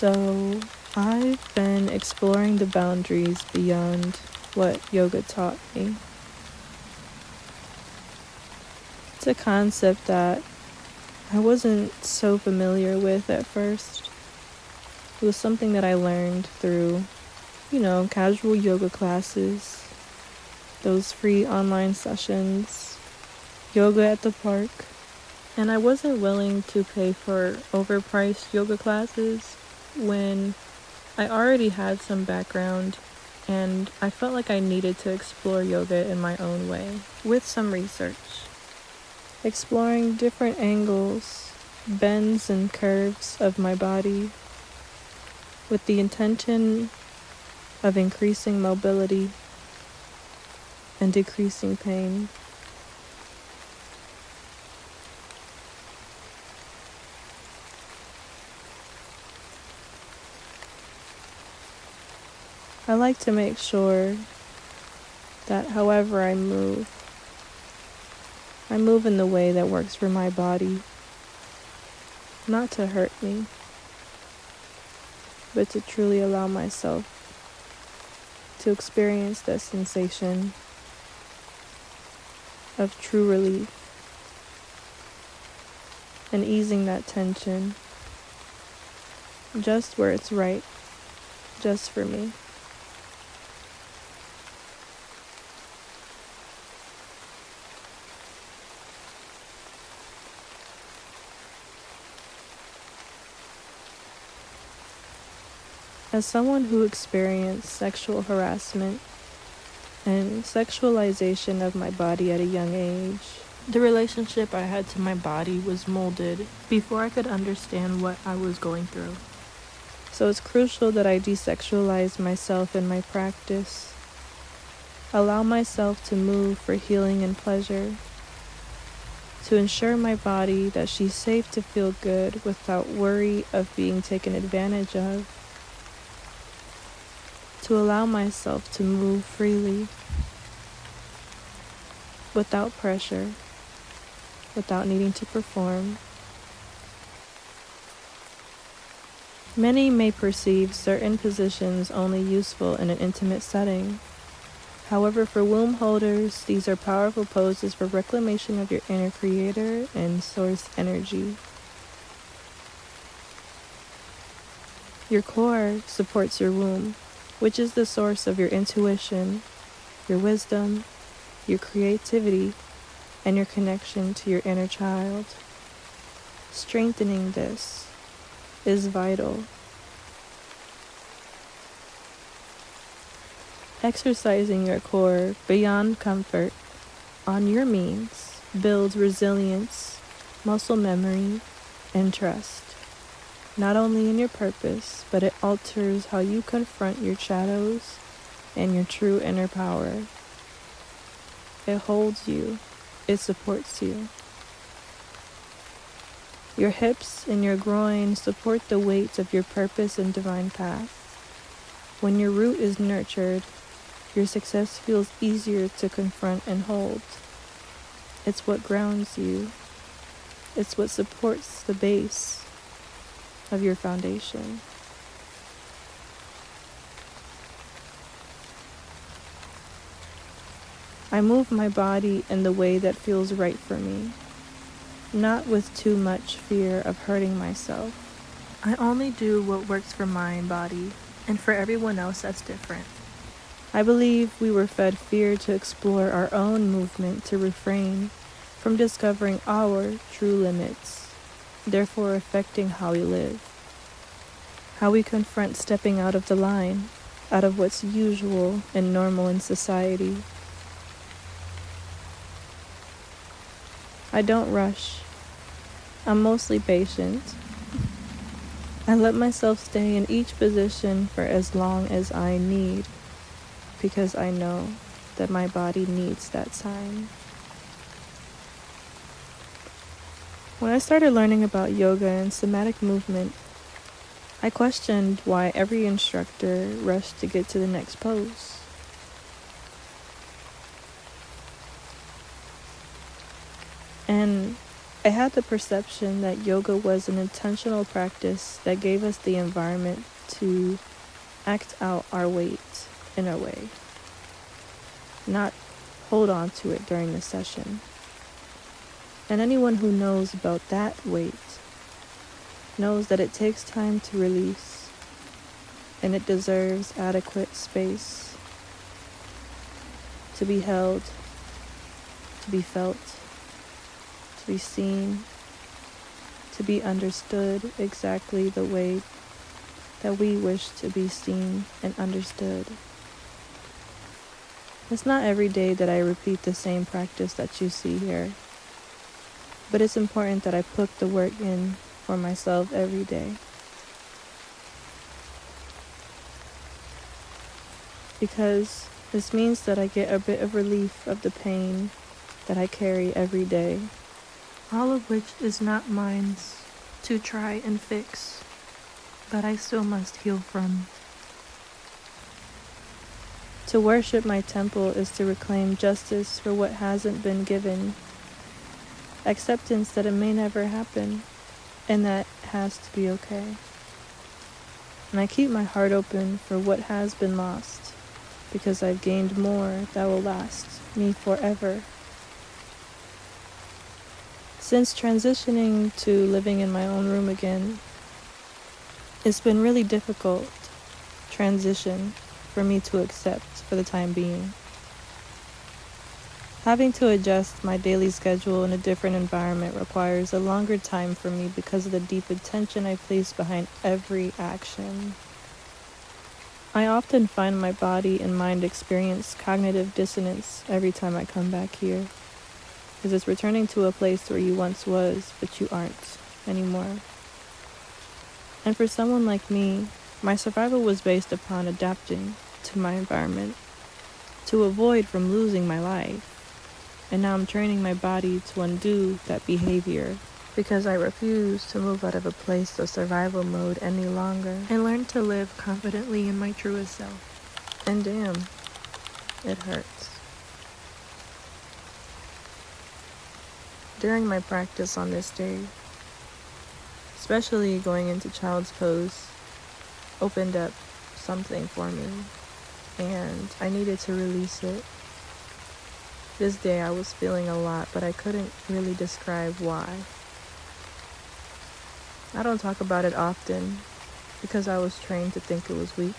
So, I've been exploring the boundaries beyond what yoga taught me. It's a concept that I wasn't so familiar with at first. It was something that I learned through, casual yoga classes, those free online sessions, yoga at the park. And I wasn't willing to pay for overpriced yoga classes when I already had some background and I felt like I needed to explore yoga in my own way with some research. Exploring different angles, bends and curves of my body with the intention of increasing mobility and decreasing pain. I like to make sure that however I move in the way that works for my body, not to hurt me, but to truly allow myself to experience that sensation of true relief and easing that tension just where it's right, just for me. As someone who experienced sexual harassment and sexualization of my body at a young age, the relationship I had to my body was molded before I could understand what I was going through. So it's crucial that I desexualize myself in my practice, allow myself to move for healing and pleasure, to ensure my body that she's safe to feel good without worry of being taken advantage of, to allow myself to move freely, without pressure, without needing to perform. Many may perceive certain positions only useful in an intimate setting. However, for womb holders, these are powerful poses for reclamation of your inner creator and source energy. Your core supports your womb, which is the source of your intuition, your wisdom, your creativity, and your connection to your inner child. Strengthening this is vital. Exercising your core beyond comfort on your means builds resilience, muscle memory, and trust. Not only in your purpose, but it alters how you confront your shadows and your true inner power. It holds you. It supports you. Your hips and your groin support the weight of your purpose and divine path. When your root is nurtured, your success feels easier to confront and hold. It's what grounds you. It's what supports the base of your foundation. I move my body in the way that feels right for me, not with too much fear of hurting myself. I only do what works for my body, and for everyone else that's different. I believe we were fed fear to explore our own movement, to refrain from discovering our true limits, therefore affecting how we live, how we confront stepping out of the line, out of what's usual and normal in society. I don't rush. I'm mostly patient. I let myself stay in each position for as long as I need, because I know that my body needs that time. When I started learning about yoga and somatic movement, I questioned why every instructor rushed to get to the next pose. And I had the perception that yoga was an intentional practice that gave us the environment to act out our weight in a way, not hold on to it during the session. And anyone who knows about that weight knows that it takes time to release, and it deserves adequate space to be held, to be felt, to be seen, to be understood exactly the way that we wish to be seen and understood. It's not every day that I repeat the same practice that you see here, but it's important that I put the work in for myself every day. Because this means that I get a bit of relief of the pain that I carry every day, all of which is not mine to try and fix, but I still must heal from. To worship my temple is to reclaim justice for what hasn't been given, acceptance that it may never happen, and that has to be okay. And I keep my heart open for what has been lost, because I've gained more that will last me forever. Since transitioning to living in my own room again, it's been really difficult transition for me to accept for the time being. Having to adjust my daily schedule in a different environment requires a longer time for me because of the deep intention I place behind every action. I often find my body and mind experience cognitive dissonance every time I come back here, because it's returning to a place where you once was, but you aren't anymore. And for someone like me, my survival was based upon adapting to my environment to avoid from losing my life. And now I'm training my body to undo that behavior because I refuse to move out of a place of survival mode any longer and learn to live confidently in my truest self. And damn, it hurts. During my practice on this day, especially going into child's pose, opened up something for me, and I needed to release it. This day I was feeling a lot, but I couldn't really describe why. I don't talk about it often because I was trained to think it was weak.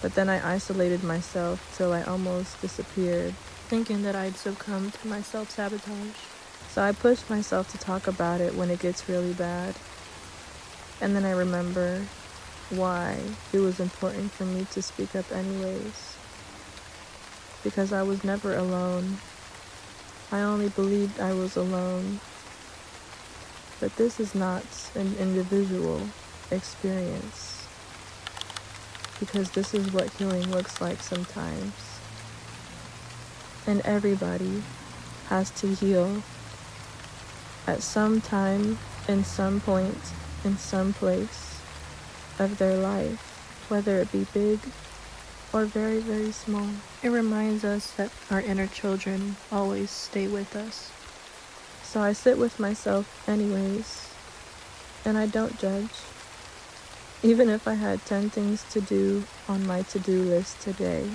But then I isolated myself till I almost disappeared, thinking that I'd succumb to my self-sabotage. So I pushed myself to talk about it when it gets really bad. And then I remember why it was important for me to speak up anyways. Because I was never alone. I only believed I was alone. But this is not an individual experience. Because this is what healing looks like sometimes. And everybody has to heal at some time, in some point, in some place of their life, whether it be big or very, very small. It reminds us that our inner children always stay with us. So I sit with myself anyways, and I don't judge. Even if I had 10 things to do on my to-do list today.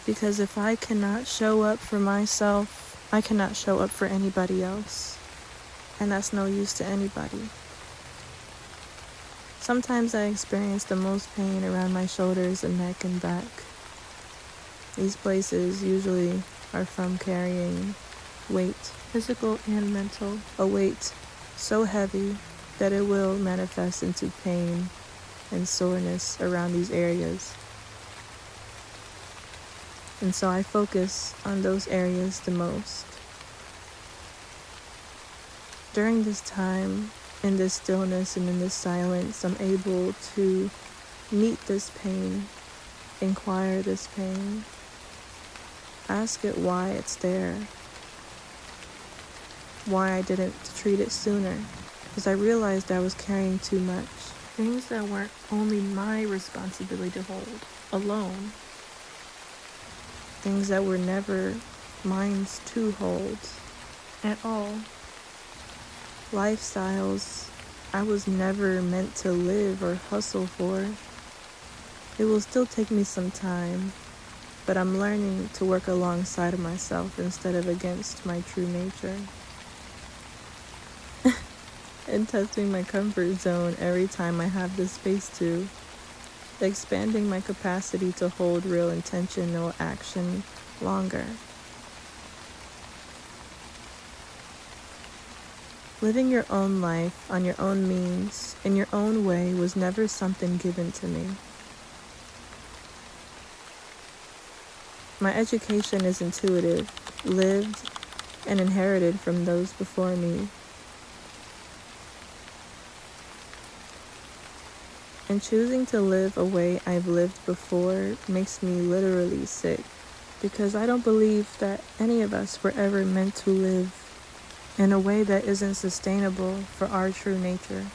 Because if I cannot show up for myself, I cannot show up for anybody else. And that's no use to anybody. Sometimes I experience the most pain around my shoulders and neck and back. These places usually are from carrying weight, physical and mental, a weight so heavy that it will manifest into pain and soreness around these areas. And so I focus on those areas the most. During this time, in this stillness and in this silence, I'm able to meet this pain, inquire this pain, ask it why it's there, why I didn't treat it sooner, because I realized I was carrying too much. Things that weren't only my responsibility to hold alone. Things that were never mine to hold. at all. Lifestyles I was never meant to live or hustle for. It will still take me some time, but I'm learning to work alongside of myself instead of against my true nature. And testing my comfort zone every time I have the space to. Expanding my capacity to hold real intentional action longer. Living your own life on your own means, in your own way, was never something given to me. My education is intuitive, lived, and inherited from those before me. And choosing to live a way I've lived before makes me literally sick, because I don't believe that any of us were ever meant to live in a way that isn't sustainable for our true nature.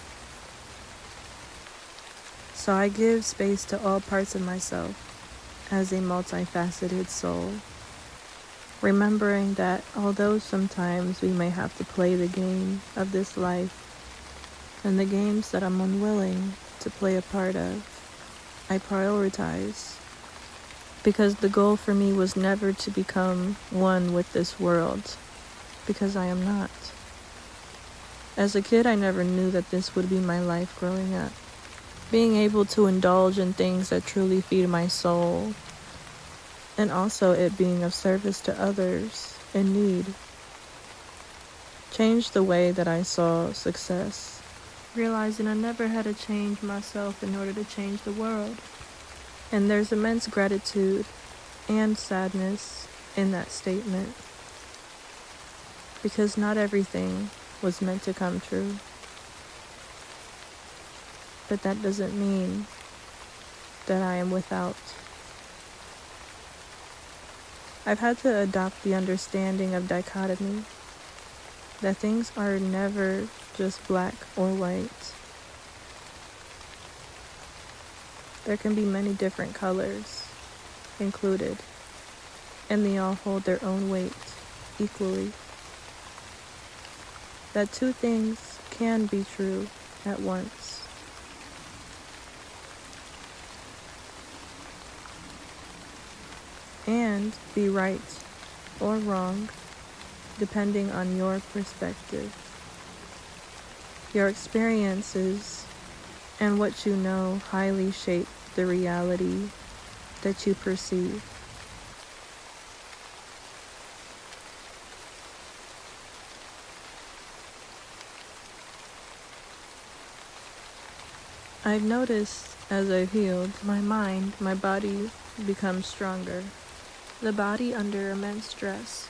So I give space to all parts of myself as a multifaceted soul, remembering that although sometimes we may have to play the game of this life, and the games that I'm unwilling to play a part of, I prioritize, because the goal for me was never to become one with this world, because I am not. As a kid, I never knew that this would be my life growing up. Being able to indulge in things that truly feed my soul, and also it being of service to others in need, changed the way that I saw success. Realizing I never had to change myself in order to change the world. And there's immense gratitude and sadness in that statement, because not everything was meant to come true. But that doesn't mean that I am without. I've had to adopt the understanding of dichotomy, that things are never just black or white. There can be many different colors included, and they all hold their own weight equally. That two things can be true at once. And be right or wrong, depending on your perspective, your experiences, and what you know highly shape the reality that you perceive. I've noticed as I've healed, my mind, my body becomes stronger. The body under immense stress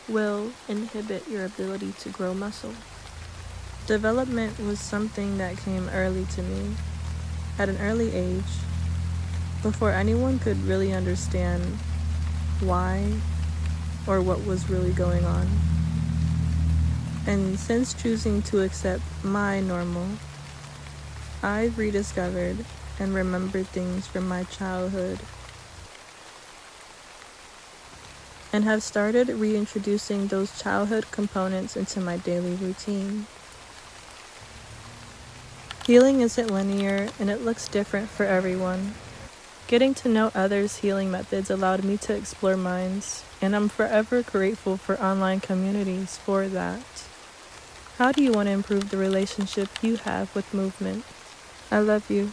will inhibit your ability to grow muscle. Development was something that came early to me, at an early age, before anyone could really understand why or what was really going on. And since choosing to accept my normal, I've rediscovered and remembered things from my childhood, and have started reintroducing those childhood components into my daily routine. Healing isn't linear, and it looks different for everyone. Getting to know others' healing methods allowed me to explore mine, and I'm forever grateful for online communities for that. How do you want to improve the relationship you have with movement? I love you.